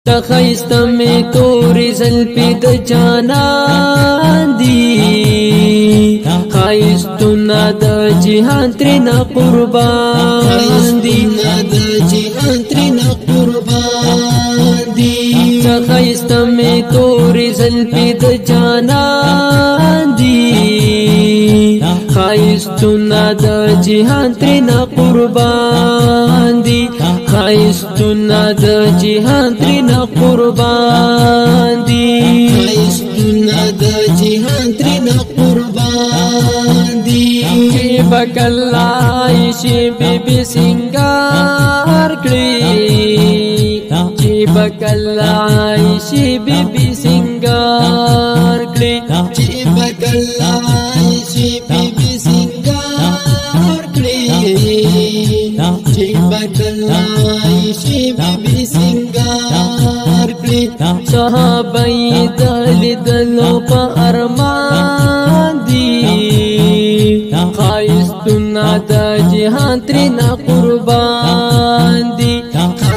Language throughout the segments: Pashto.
تخیست میں توری زلپی د جانان دی خایستونا د جهان ترنا قربان دی تخیست میں توری زلپی د جانان دی خایستونا د جهان ترنا قربان دی خایستونا د جهان ترنا قربان دی خایستونا د جهان ترنا قربان دی بکلای شی بی سنگار کړی چې بکلای شی بی سنگار کړی چې بکلای شی بی سنگار کړی چې بکلای شی بی سنگار کړی صحابه دلو په ارمان دی خایستونا د جهان ترنا قربان دی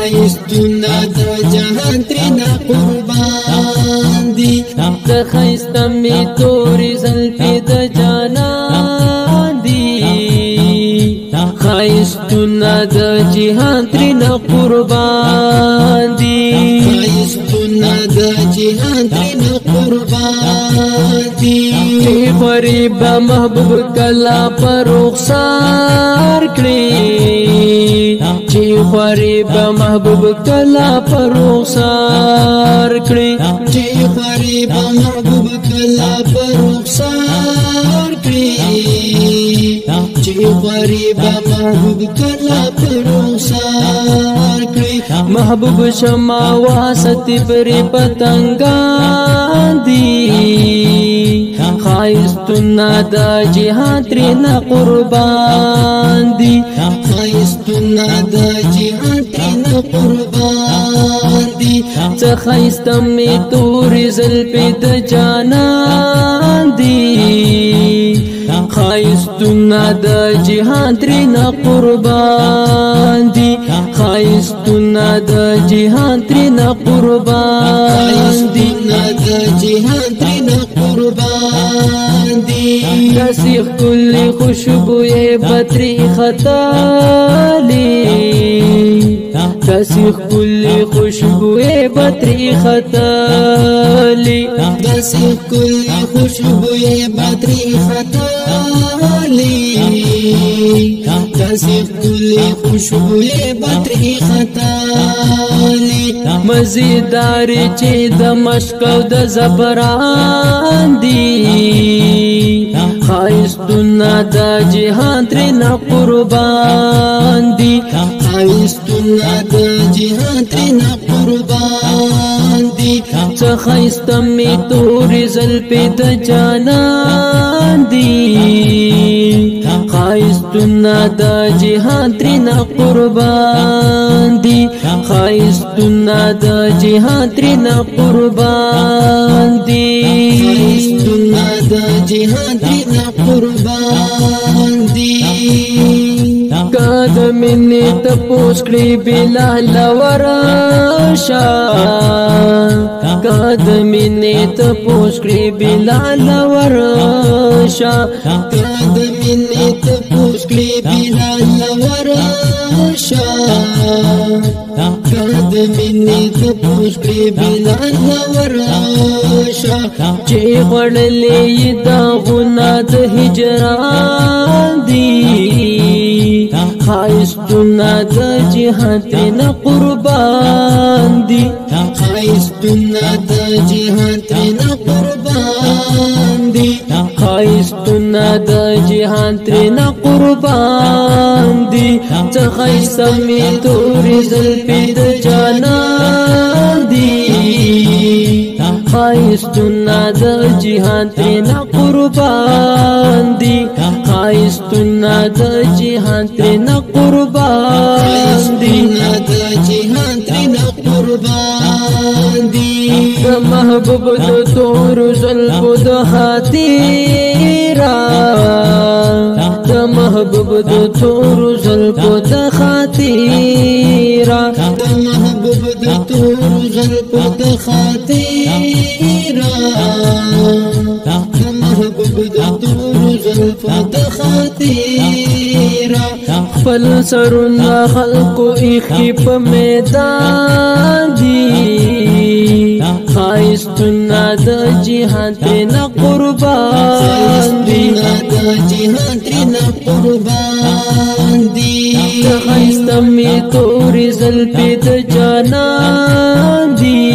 خایستونا د جهان ترنا قربان دی خایست می توری زلفی د جانان دی خایستونا د جهان ترنا قربان دی خایستونا د جهان ترنا قربان دی غریب محبوب کلا پر رخسار کړی چې غریب محبوب کلا پر رخسار کړی چې غریب محبوب کلا پر رخسار کړی چې غریب محبوب کلا پر رخسار کړی محبوب شما واسط پر پتنګان دی خایستونا د جهان ترنا قربان دی خایستونا د جهان ترنا قربان دی خایست می توری زلفی د جانان دی خایستونا د جهان ترنا قربان دی خایستونا د جهان ترنا قربان دی د جهان ترنا قربان دی کسی کل خوشبوئے بطری خطالی کسی کل خوشبوئے بطری خطالی کسی کل خوشبوئے بطری خطالی کسی کل خوشبوئے بطری خطالی مزیدار چې د مشک او د زبران دی خایستونا د جهان ترنا قربان دی خایستونا د جهان ترنا قربان دی خایست می توری زلفی د جانان دی خایستونا د جهان ترنا قربان دی خایستونا د جهان ترنا قربان دی خایستونا د جهان ترنا قربان دی کاد منی تپوس کړی بلال ورشا کاد منی تپوس کړی بلال ورشا کاد منی تپوس کړی بلال ورشا کاد منی تپوس کړی بلال ورشا چې غړلې دا غنا د هجران دی خایستونا د جهان ترنا قربان دی خایستونا د جهان ترنا قربان دی خایستونا د جهان ترنا قربان دی خایست می توری زلفی د جانان دی خایستونا د جهان ترنا قربان دی خایستونا د جهان ترنا قربان دی د جهان ترنا قربان دی محبوب د تور زلفو د خاطرہ د محبوب د تور زلفو د خاطره د محبوب د تور زلفو د خاطره د محبوب د تور زلفو د خاطره خپل سرونه خلقو ایخي په میدان دي خایستونه د جهان ترنه قربان دي د جهان ترنه قربان دي خایسته می تورې زلفې د جانان دي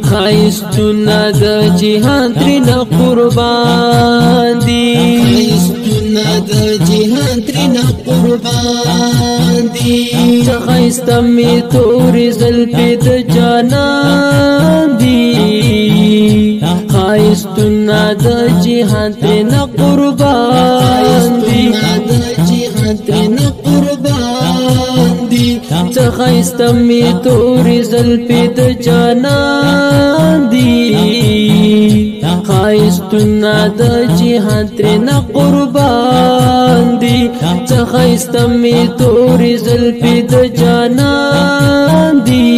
خایستونه د جهان ترنه قربان دي خایستونه د جهان ترنه قربان دي خایسته می تورې زلفې د جانان دي خایستونه د جهان ترنه قربان دي ترنه قربان دي خایسته می تورې زلفې د جانان دي خایستونه د جهان ترنه قربان دي خایسته می تورې زلفې د جانان دي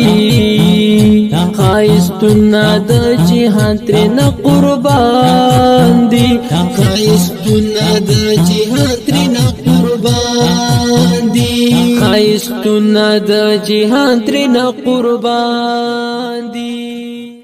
خایستونه د جهان ترنه قربان دي خایستونه د جهان ترنه قربان دي خایستونه د جهان ترنه قربان دي